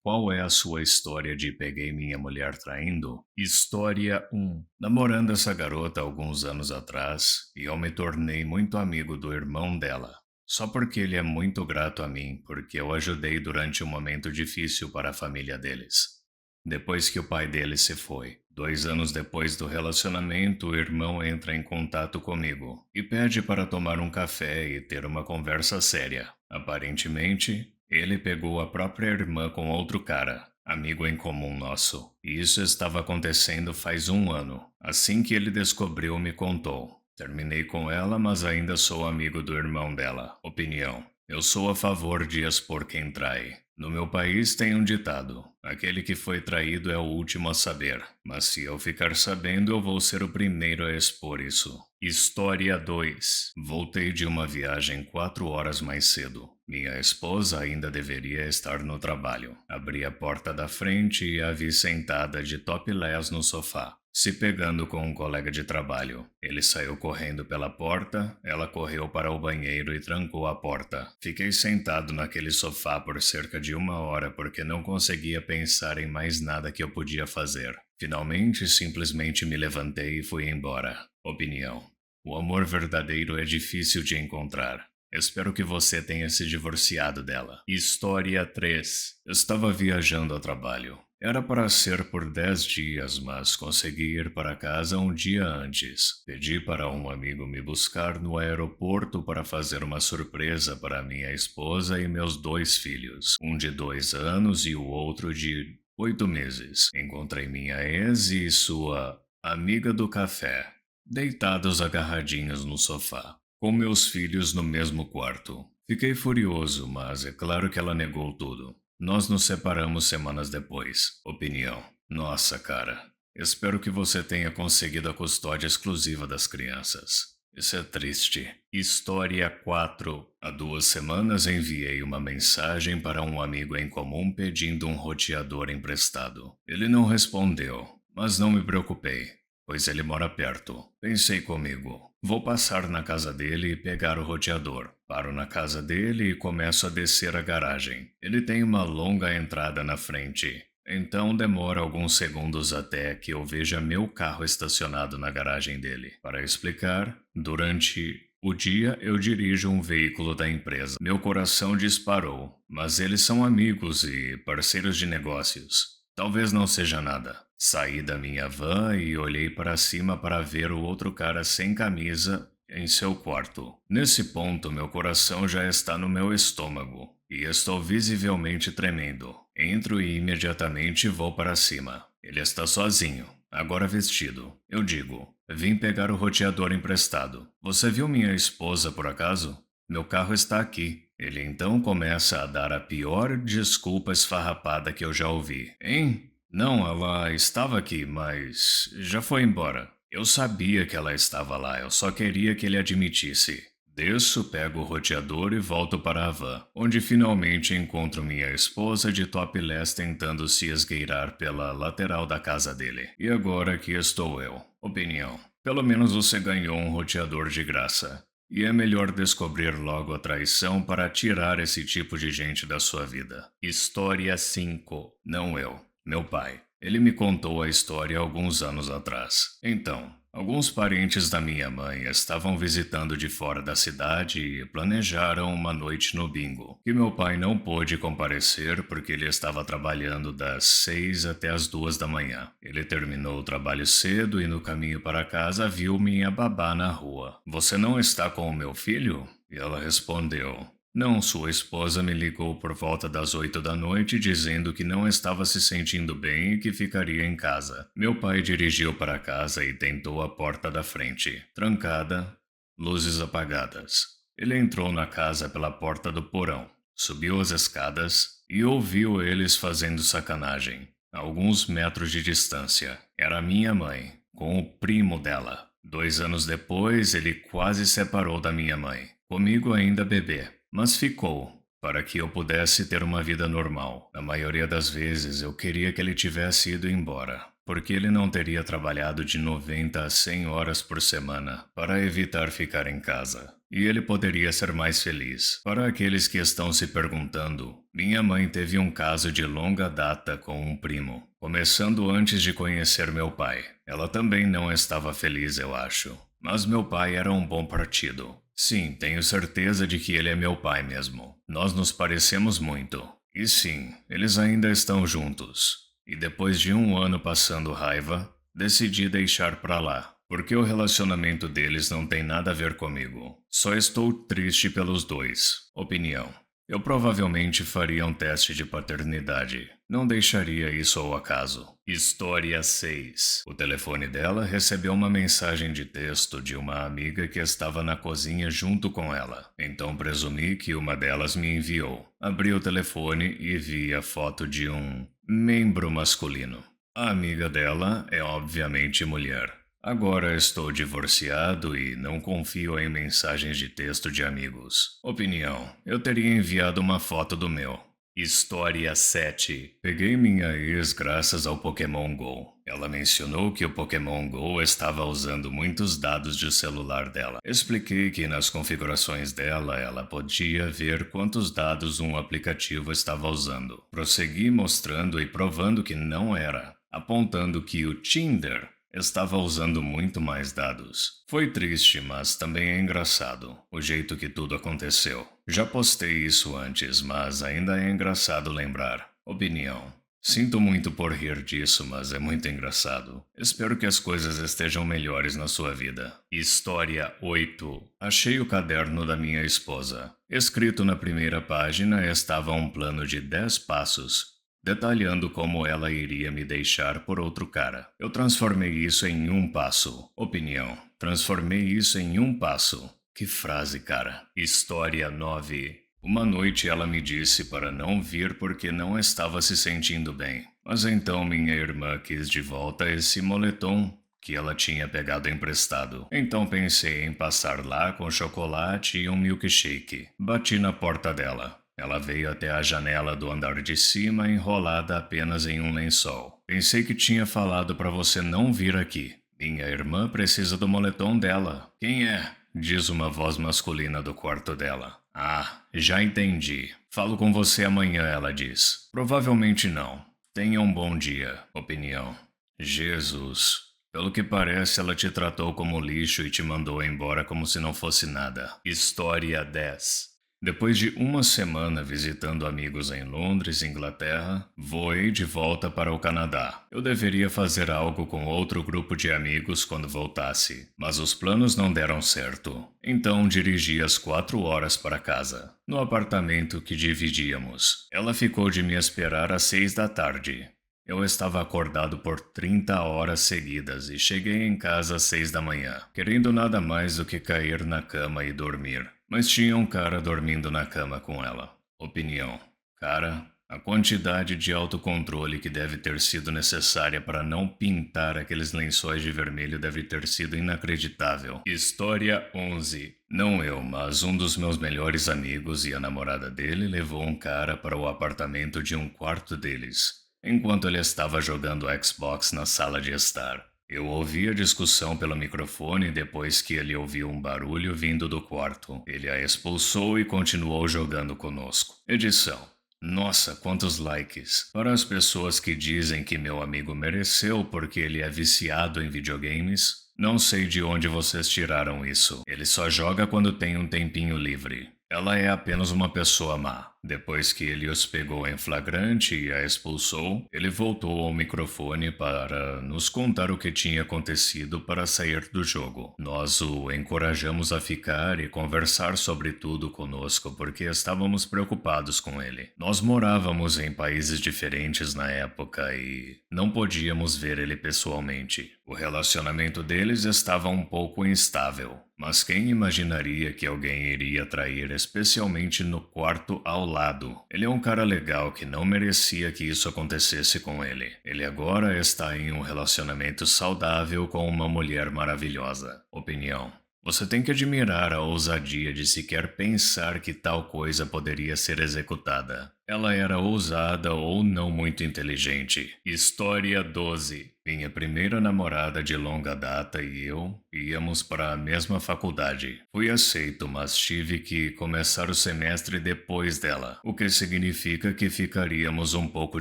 Qual é a sua história de peguei minha mulher traindo? História um. Namorando essa garota há alguns anos atrás, e eu me tornei muito amigo do irmão dela. Só porque ele é muito grato a mim, porque eu ajudei durante um momento difícil para a família deles. Depois que o pai dele se foi, 2 anos depois do relacionamento, o irmão entra em contato comigo e pede para tomar um café e ter uma conversa séria. Aparentemente, ele pegou a própria irmã com outro cara, amigo em comum nosso. E isso estava acontecendo faz um ano. Assim que ele descobriu, me contou. Terminei com ela, mas ainda sou amigo do irmão dela. Opinião. Eu sou a favor de expor quem trai. No meu país tem um ditado: aquele que foi traído é o último a saber. Mas se eu ficar sabendo, eu vou ser o primeiro a expor isso. História 2. Voltei de uma viagem 4 horas mais cedo. Minha esposa ainda deveria estar no trabalho. Abri a porta da frente e a vi sentada de topless no sofá, se pegando com um colega de trabalho. Ele saiu correndo pela porta, ela correu para o banheiro e trancou a porta. Fiquei sentado naquele sofá por cerca de 1 hora porque não conseguia pensar em mais nada que eu podia fazer. Finalmente, simplesmente me levantei e fui embora. Opinião. O amor verdadeiro é difícil de encontrar. Espero que você tenha se divorciado dela. História 3. Estava viajando a trabalho. Era para ser por 10 dias, mas consegui ir para casa um dia antes. Pedi para um amigo me buscar no aeroporto para fazer uma surpresa para minha esposa e meus 2 filhos, um de 2 anos e o outro de 8 meses. Encontrei minha ex e sua amiga do café, deitados agarradinhos no sofá, com meus filhos no mesmo quarto. Fiquei furioso, mas é claro que ela negou tudo. Nós nos separamos semanas depois. Opinião. Nossa, cara. Espero que você tenha conseguido a custódia exclusiva das crianças. Isso é triste. História 4. Há 2 semanas enviei uma mensagem para um amigo em comum pedindo um roteador emprestado. Ele não respondeu, mas não me preocupei, pois ele mora perto. Pensei comigo, vou passar na casa dele e pegar o roteador. Paro na casa dele e começo a descer a garagem. Ele tem uma longa entrada na frente, então demora alguns segundos até que eu veja meu carro estacionado na garagem dele. Para explicar, durante o dia eu dirijo um veículo da empresa. Meu coração disparou, mas eles são amigos e parceiros de negócios. Talvez não seja nada. Saí da minha van e olhei para cima para ver o outro cara sem camisa em seu quarto. Nesse ponto, meu coração já está no meu estômago e estou visivelmente tremendo. Entro e imediatamente vou para cima. Ele está sozinho, agora vestido. Eu digo, vim pegar o roteador emprestado. Você viu minha esposa por acaso? Meu carro está aqui. Ele então começa a dar a pior desculpa esfarrapada que eu já ouvi. Hein? Não, ela estava aqui, mas já foi embora. Eu sabia que ela estava lá, eu só queria que ele admitisse. Desço, pego o roteador e volto para a van, onde finalmente encontro minha esposa de topless tentando se esgueirar pela lateral da casa dele. E agora aqui estou eu. Opinião. Pelo menos você ganhou um roteador de graça. E é melhor descobrir logo a traição para tirar esse tipo de gente da sua vida. História 5. Não eu. Meu pai. Ele me contou a história alguns anos atrás. Então, alguns parentes da minha mãe estavam visitando de fora da cidade e planejaram uma noite no bingo, que meu pai não pôde comparecer porque ele estava trabalhando das 6 até as 2 da manhã. Ele terminou o trabalho cedo e no caminho para casa viu minha babá na rua. Você não está com o meu filho? E ela respondeu: não, sua esposa me ligou por volta das 8 da noite dizendo que não estava se sentindo bem e que ficaria em casa. Meu pai dirigiu para casa e tentou a porta da frente, trancada, luzes apagadas. Ele entrou na casa pela porta do porão, subiu as escadas e ouviu eles fazendo sacanagem. A alguns metros de distância, era minha mãe, com o primo dela. 2 anos depois, ele quase separou da minha mãe, comigo ainda bebê. Mas ficou, para que eu pudesse ter uma vida normal. Na maioria das vezes eu queria que ele tivesse ido embora, porque ele não teria trabalhado de 90 a 100 horas por semana para evitar ficar em casa. e ele poderia ser mais feliz. Para aqueles que estão se perguntando, minha mãe teve um caso de longa data com um primo, começando antes de conhecer meu pai. Ela também não estava feliz, eu acho. Mas meu pai era um bom partido. Sim, tenho certeza de que ele é meu pai mesmo. Nós nos parecemos muito. E sim, eles ainda estão juntos. E depois de um ano passando raiva, decidi deixar pra lá, porque o relacionamento deles não tem nada a ver comigo. Só estou triste pelos dois. Opinião. Eu provavelmente faria um teste de paternidade. Não deixaria isso ao acaso. História 6. O telefone dela recebeu uma mensagem de texto de uma amiga que estava na cozinha junto com ela. Então presumi que uma delas me enviou. Abri o telefone e vi a foto de um membro masculino. A amiga dela é obviamente mulher. Agora estou divorciado e não confio em mensagens de texto de amigos. Opinião: eu teria enviado uma foto do meu. História 7. Peguei minha ex graças ao Pokémon Go. Ela mencionou que o Pokémon Go estava usando muitos dados de celular dela. Expliquei que nas configurações dela ela podia ver quantos dados um aplicativo estava usando. Prossegui mostrando e provando que não era, apontando que o Tinder estava usando muito mais dados. Foi triste, mas também é engraçado, o jeito que tudo aconteceu. Já postei isso antes, mas ainda é engraçado lembrar. Opinião: sinto muito por rir disso, mas é muito engraçado. Espero que as coisas estejam melhores na sua vida. História 8. Achei o caderno da minha esposa. Escrito na primeira página estava um plano de 10 passos, detalhando como ela iria me deixar por outro cara. Eu transformei isso em um passo. Opinião: transformei isso em um passo. Que frase, cara. História 9. Uma noite ela me disse para não vir porque não estava se sentindo bem. Mas então minha irmã quis de volta esse moletom que ela tinha pegado emprestado. Então pensei em passar lá com chocolate e um milkshake. Bati na porta dela. Ela veio até a janela do andar de cima enrolada apenas em um lençol. Pensei que tinha falado para você não vir aqui. Minha irmã precisa do moletom dela. Quem é? Diz uma voz masculina do quarto dela. Ah, já entendi. Falo com você amanhã, ela diz. Provavelmente não. Tenha um bom dia. Opinião: Jesus. Pelo que parece, ela te tratou como lixo e te mandou embora como se não fosse nada. História 10. Depois de uma semana visitando amigos em Londres, Inglaterra, voei de volta para o Canadá. Eu deveria fazer algo com outro grupo de amigos quando voltasse, mas os planos não deram certo. Então dirigi as 4 horas para casa, no apartamento que dividíamos. Ela ficou de me esperar às 6 da tarde. Eu estava acordado por 30 horas seguidas e cheguei em casa às 6 da manhã, querendo nada mais do que cair na cama e dormir. Mas tinha um cara dormindo na cama com ela. Opinião: cara, a quantidade de autocontrole que deve ter sido necessária para não pintar aqueles lençóis de vermelho deve ter sido inacreditável. História 11. Não eu, mas um dos meus melhores amigos e a namorada dele levou um cara para o apartamento de um quarto deles, enquanto ele estava jogando Xbox na sala de estar. Eu ouvi a discussão pelo microfone depois que ele ouviu um barulho vindo do quarto. Ele a expulsou e continuou jogando conosco. Edição: nossa, quantos likes. Para as pessoas que dizem que meu amigo mereceu porque ele é viciado em videogames, não sei de onde vocês tiraram isso. Ele só joga quando tem um tempinho livre. Ela é apenas uma pessoa má. Depois que ele os pegou em flagrante e a expulsou, ele voltou ao microfone para nos contar o que tinha acontecido para sair do jogo. Nós o encorajamos a ficar e conversar sobre tudo conosco porque estávamos preocupados com ele. Nós morávamos em países diferentes na época e não podíamos ver ele pessoalmente. O relacionamento deles estava um pouco instável. Mas quem imaginaria que alguém iria trair, especialmente no quarto ao lado? Ele é um cara legal que não merecia que isso acontecesse com ele. Ele agora está em um relacionamento saudável com uma mulher maravilhosa. Opinião: Você tem que admirar a ousadia de sequer pensar que tal coisa poderia ser executada. Ela era ousada ou não muito inteligente. História 12. Minha primeira namorada de longa data e eu íamos para a mesma faculdade. Fui aceito, mas tive que começar o semestre depois dela, o que significa que ficaríamos um pouco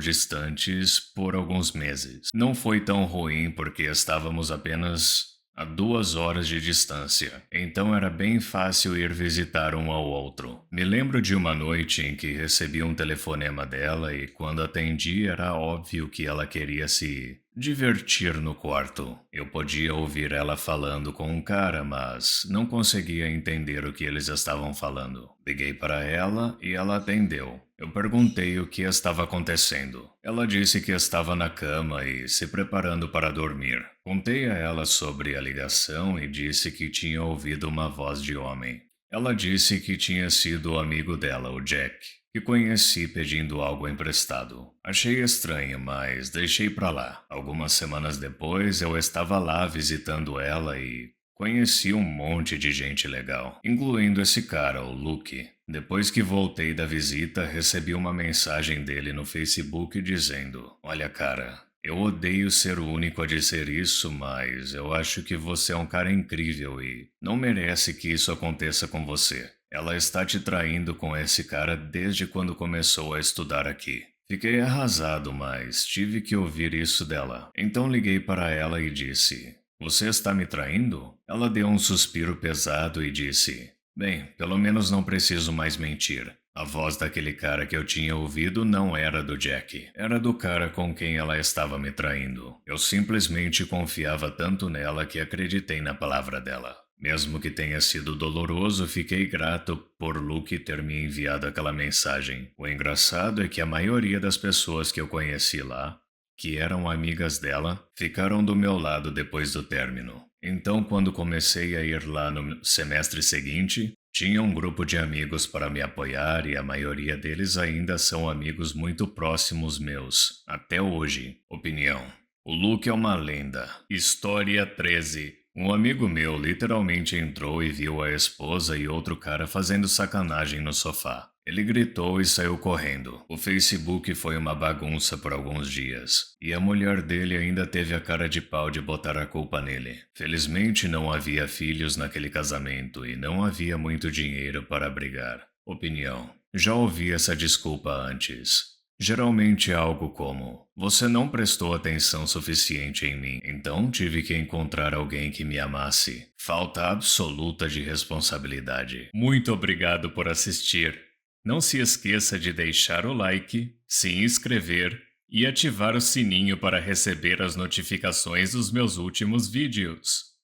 distantes por alguns meses. Não foi tão ruim porque estávamos apenas a 2 horas de distância, então era bem fácil ir visitar um ao outro. Me lembro de uma noite em que recebi um telefonema dela e quando atendi era óbvio que ela queria se divertir no quarto. Eu podia ouvir ela falando com um cara, mas não conseguia entender o que eles estavam falando. Liguei para ela e ela atendeu. Eu perguntei o que estava acontecendo. Ela disse que estava na cama e se preparando para dormir. Contei a ela sobre a ligação e disse que tinha ouvido uma voz de homem. Ela disse que tinha sido o amigo dela, o Jack, que conheci pedindo algo emprestado. Achei estranho, mas deixei pra lá. Algumas semanas depois, eu estava lá visitando ela e conheci um monte de gente legal, incluindo esse cara, o Luke. Depois que voltei da visita, recebi uma mensagem dele no Facebook dizendo: Olha, cara, eu odeio ser o único a dizer isso, mas eu acho que você é um cara incrível e não merece que isso aconteça com você. Ela está te traindo com esse cara desde quando começou a estudar aqui. Fiquei arrasado, mas tive que ouvir isso dela. Então liguei para ela e disse: Você está me traindo? Ela deu um suspiro pesado e disse: Bem, pelo menos não preciso mais mentir. A voz daquele cara que eu tinha ouvido não era do Jack, era do cara com quem ela estava me traindo. Eu simplesmente confiava tanto nela que acreditei na palavra dela. Mesmo que tenha sido doloroso, fiquei grato por Luke ter me enviado aquela mensagem. O engraçado é que a maioria das pessoas que eu conheci lá, que eram amigas dela, ficaram do meu lado depois do término. Então, quando comecei a ir lá no semestre seguinte, tinha um grupo de amigos para me apoiar e a maioria deles ainda são amigos muito próximos meus, até hoje. Opinião: o Luke é uma lenda. História 13. Um amigo meu literalmente entrou e viu a esposa e outro cara fazendo sacanagem no sofá. Ele gritou e saiu correndo. O Facebook foi uma bagunça por alguns dias, e a mulher dele ainda teve a cara de pau de botar a culpa nele. Felizmente não havia filhos naquele casamento e não havia muito dinheiro para brigar. Opinião: já ouvi essa desculpa antes. Geralmente é algo como: você não prestou atenção suficiente em mim, então tive que encontrar alguém que me amasse. Falta absoluta de responsabilidade. Muito obrigado por assistir. Não se esqueça de deixar o like, se inscrever e ativar o sininho para receber as notificações dos meus últimos vídeos.